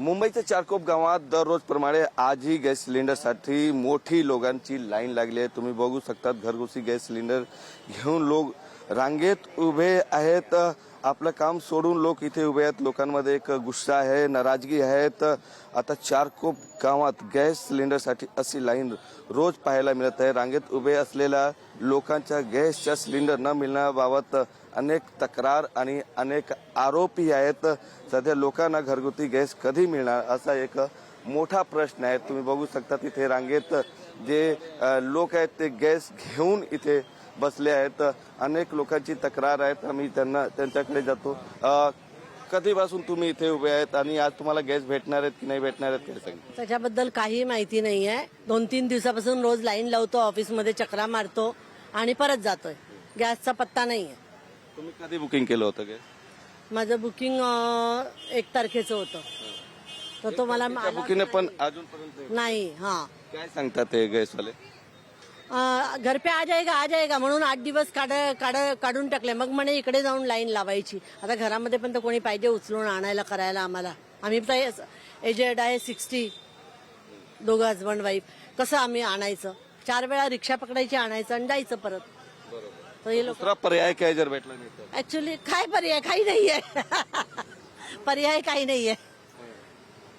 मुंबईच्या चारकोप गावात दररोजप्रमाणे आजही गॅस सिलेंडरसाठी मोठी लोकांची लाईन लागली आहे। तुम्ही बघू शकतात घरगुती गॅस सिलेंडर घेऊन लोक रांगेत उभे आहेत। आपलं काम सोडून लोक इथे उभे आहेत। लोकांमध्ये एक गुस्सा आहे, नाराजगी आहे। आता चारकोप गावात गॅस सिलेंडरसाठी अशी लाईन रोज पाहायला मिळत आहे। रांगेत उभे असलेल्या लोकांच्या गॅसच्या सिलेंडर न मिळण्याबाबत अनेक तक्रार आणि अनेक आरोपही आहेत। सध्या लोकांना घरगुती गॅस कधी मिळणार असा एक मोठा प्रश्न आहे। तुम्ही बघू शकता तिथे रांगेत जे लोक आहेत ते गॅस घेऊन इथे बसले आहेत। अनेक लोकांची तक्रार आहेत, आम्ही त्यांच्याकडे जातो। कधीपासून तुम्ही इथे उभे आहेत आणि आज तुम्हाला गॅस भेटणार आहेत की नाही भेटणार आहेत काय सांगितलं? त्याच्याबद्दल काही माहिती नाही आहे। 2-3 दिवसापासून रोज लाईन लावतो, ऑफिसमध्ये चक्रा मारतो आणि परत जातोय। गॅसचा पत्ता नाही आहे। तुम्ही कधी बुकिंग केलं होतं गॅस? माझं बुकिंग 1 तारखेचं होतं, तर तो मला बुकिंग पण अजूनपर्यंत नाही। हाँ, काय सांगतात ते गॅसवाले? घर पे आ जाएगा म्हणून 8 दिवस काढून टाकले। मग म्हणे इकडे जाऊन लाईन लावायची। आता घरामध्ये पण तर कोणी पाहिजे उचलून आणायला करायला आम्हाला। आम्ही तर एजेड आहे 60, दोघं हजबंड वाईफ। कसं आम्ही आणायचं? 4 वेळा रिक्षा पकडायची, आणायचं आणि जायचं परत। तर हे लोक दुसरा पर्याय काय जर भेटला नाही तर? ऍक्च्युली काय पर्याय? काही नाहीये। पर्याय काही नाहीये।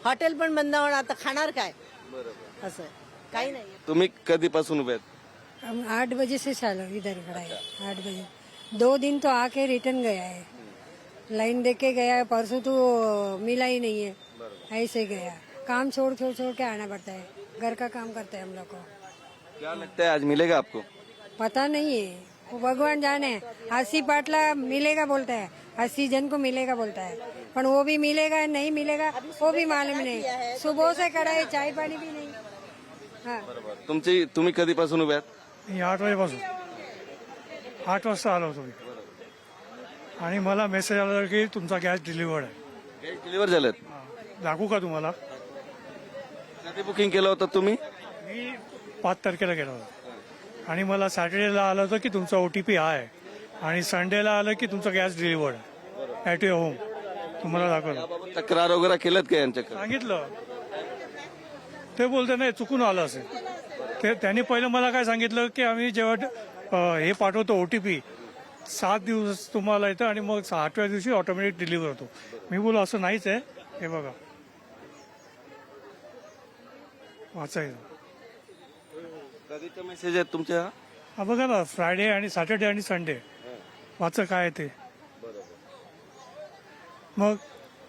हॉटेल पण बंद होणार, आता खाणार काय? बरोबर, असं काही नाहीये। तुम्ही कधीपासून उभे आहेत? हम 8 बजे से चालू इधर खड़ा है। 8 बजे 2 दिन तो आके रिटर्न गया है। लाइन देख के गया है, परसों तो मिला ही नहीं है, ऐसे गया। काम छोड़ के आना पड़ता है। घर का काम करते हैं हम लोग को। क्या लगता है आज मिलेगा आपको? पता नहीं है, वो भगवान जाने। 80 पाटला मिलेगा बोलता है, 80 जन को मिलेगा बोलता है, पर वो भी मिलेगा नहीं मिलेगा वो भी मालूम नहीं। सुबह से खड़ा है, चाय पानी भी नहीं। हाँ, तुम्ही कधीपासून उभे आहेत? मी 8 वाजेपासून 8 वाजता आलो होतो मी आणि मला मेसेज आला की तुमचा गॅस डिलिव्हर्ड आहे। गॅस डिलिव्हर झालेत? दाखवू का तुम्हाला? कधी बुकिंग केलं होतं तुम्ही? मी 5 तारखेला गेलो होतो आणि मला सॅटर्डेला आलं होतं की तुमचा OTP आहे आणि संडेला आलं की तुमचा गॅस डिलिव्हर्ड आहे ॲट युअर होम। तुम्हाला दाखवलं। तक्रार वगैरे केलं काय यांच्याकडे? सांगितलं, ते बोलते नाही चुकून आलं असेल। त्यांनी पहिलं मला काय सांगितलं की आम्ही जेव्हा हे पाठवतो OTP 7 दिवस तुम्हाला येतं आणि मग 8व्या दिवशी ऑटोमॅटिक डिलिव्हर होतो। मी बोललो असं नाहीच आहे, हे बघा वाचायचं। कधीचा मेसेज आहे तुमच्या? हा बघा ना, फ्रायडे आणि सॅटर्डे आणि संडे वाचा काय आहे ते। मग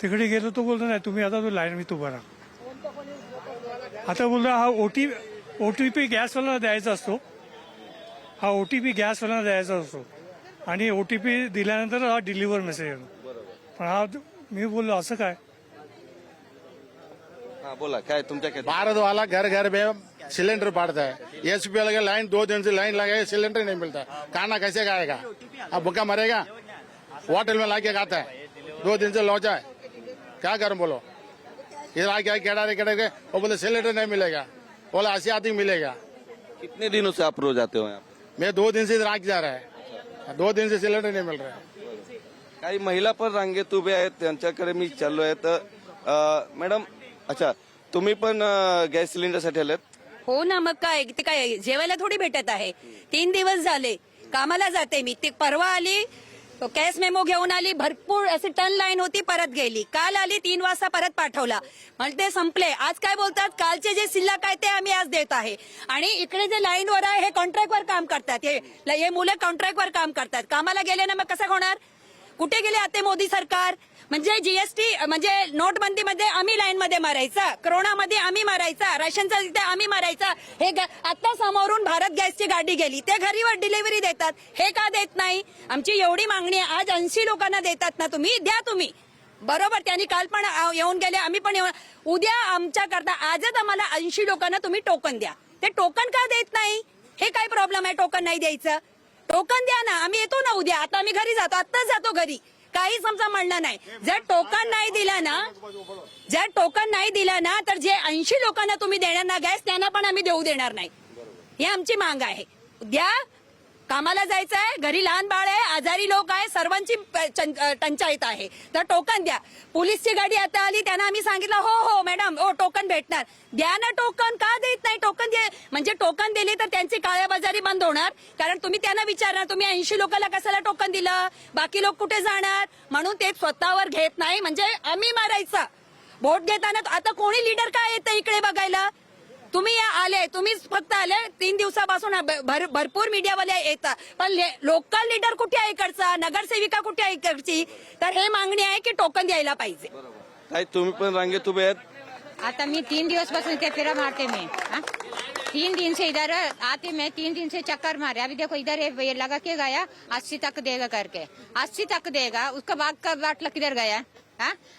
तिकडे गेलो तो बोलतो नाही तुम्ही आता तो लाईन मी उभा राहा। आता बोलतो हा OTP गॅसवाल्यांना द्यायचा असतो, हा OTP गॅसवाल्यांना द्यायचा असतो आणि OTP दिल्यानंतर हा डिलिव्हर मेसेज येतो। पण हा मी बोललो असं काय? हाँ बोला, क्या है तुमच्या क्या? भारत वाला घर घर में सिलेंडर बांटता है। SPL का लाइन 2 दिन से लाइन लगा, सिलेंडर नहीं मिलता। खाना कैसे खाएगा? अब भूखा मरेगा? होटल में लाके खाता है, 2 दिन से लौचा है, क्या करूं बोलो? इधर आके केड़ा वो बोले सिलेंडर नहीं मिलेगा, बोला 80 आदमी मिलेगा। कितने दिनों से आप रोज आते हो यहाँ? मैं 2 दिन से इधर आके जा रहा है, 2 दिन से सिलेंडर नहीं मिल रहा है। काही महिला पण रांगेत उभे आहेत, त्यांच्याकडे मी चाललो आहे। तर मॅडम, अच्छा तुम्ही पण गॅस सिलेंडरसाठी आलेत? हो ना, मग काय ते काय जेवायला थोडी भेटत आहे? 3 दिवस झाले कामाला जाते मी। ते परवा आली, कॅश मेमो घेऊन आली, भरपूर अशी टन लाईन होती, परत गेली। काल आली 3 वाजता परत पाठवला, म्हणजे संपले। आज काय बोलतात, कालचे जे शिल्लक आहे ते आम्ही आज देत आहे। आणि इकडे जे लाईनवर आहे हे कॉन्ट्रॅक्टवर काम करतात, हे मुलं कॉन्ट्रॅक्टवर काम करतात। कामाला गेले ना मग कसं होणार? कुठे गेले आता मोदी सरकार? म्हणजे GST म्हणजे नोटबंदीमध्ये आम्ही लाईन मध्ये मारायचा, कोरोनामध्ये आम्ही मारायचा, राशनचा तिथे आम्ही मारायचा। हे आता समोरून भारत गॅसची गाडी गेली, ते घरीवर डिलिव्हरी देतात, हे का देत नाही? आमची एवढी मागणी आहे। आज 80 लोकांना देतात ना, तुम्ही द्या तुम्ही। बरोबर, त्यांनी काल पण येऊन गेले, आम्ही पण येऊन। उद्या आमच्या करता आजच आम्हाला 80 लोकांना तुम्ही टोकन द्या। ते टोकन का देत नाही? हे काय प्रॉब्लेम आहे टोकन नाही द्यायचं? टोकन द्या ना, आम्ही येतो ना उद्या। आता आम्ही घरी जातो, आत्ताच जातो घरी, काही समजा म्हणणं नाही। जर टोकन नाही दिला ना तर जे 80 लोकांना तुम्ही देणार ना गॅस, त्यांना पण आम्ही देऊ देणार नाही। ही आमची मांग आहे। द्या कामाला जायचं आहे, घरी लहान बाळ आहे, आजारी लोक आहे, सर्वांची टंचाईत आहे, तर टोकन द्या. पोलीसची गाडी आता आली, त्यांना आम्ही सांगितलं हो हो मॅडम हो टोकन भेटणार, द्या ना टोकन. का देत नाही टोकन? म्हणजे टोकन दिले तर त्यांची काळ्याबाजारी बंद होणार. कारण तुम्ही त्यांना विचारणार तुम्ही 80 लोकांना कशाला टोकन दिलं, बाकी लोक कुठे जाणार, म्हणून ते स्वतःवर घेत नाही. म्हणजे आम्ही मारायचा वोट घेताना. आता कोणी लीडर काय येतं इकडे बघायला? तुम्ही आले, तुम्हीच फक्त आले 3 दिवसापासून भरपूर मीडियावाले येतात, पण लोकल लीडर कुठे आहे इकडचा, नगरसेविका कुठे आहे इकडची? तर हे मागणी आहे की टोकन द्यायला पाहिजे. ताई तुम्ही पण रांगेत उभे आहेत. आता मी 3 दिवसपासून इथे फेरा मारते मैं. 3 दिन से इधर आते मैं 3 दिन से चक्कर मारे. अभी देखो इधर ये लगा के गया 80 तक देगा करके, 80 तक देगा. उसका बाद का बाटला किधर गया?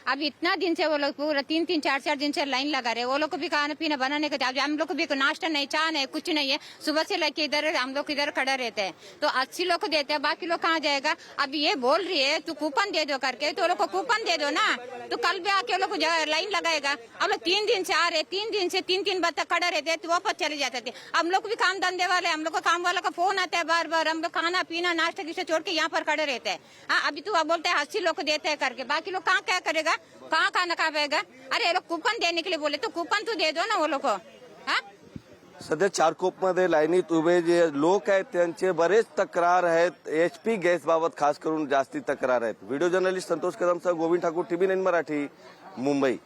अब इतना दिन से वो लोग पूरा 3-3, 4-4 दिन से लाइन लगा रहे. वो लोग को भी खाना पीना बनाने का, हम लोग को भी नाश्ता नहीं, चाय नहीं, कुछ नहीं है. सुबह से लेके इधर हम लोग इधर खड़ा रहते हैं. तो 80 लोग को देते हैं, बाकी लोग कहाँ जाएगा? अब ये बोल रही है तू कूपन दे दो करके, तो लोग को कूपन दे दो ना. तो कल भी आके लोग लाइन लगाएगा. हम लोग 3 दिन से आ रहे, 3 दिन से 3-3 बजे तक खड़ा रहते, तो वापस चले जाते थे. हम लोग भी काम धंधे वाले, हम लोग को काम वाला का फोन आता है बार बार. हम लोग खाना पीना नाश्ता किसे छोड़ के यहाँ पर खड़े रहते हैं. अभी तू बोलते हैं 80 लोग को देते हैं करके, बाकी लोग कहाँ क्या करेगा, कहाँ खाना खाएगा? अरे ये लोग कूपन देने के लिए बोले तो कूपन तो दे दो ना वो लोग को. सध्या चारकोपमध्ये लाईनीत उभे जे लोक आहेत त्यांचे बरेच तक्रार आहेत. HP गॅस बाबत खास करून जास्ती तक्रार आहेत. व्हिडिओ जर्नलिस्ट संतोष कदमसह गोविंद ठाकूर, TV9 मराठी, मुंबई.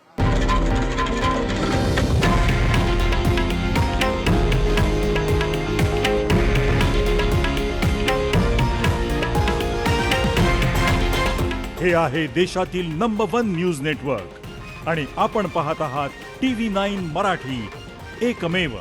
हे आहे देशातील नंबर 1 न्यूज नेटवर्क आणि आपण पाहत आहात TV9 मराठी, एकमेव.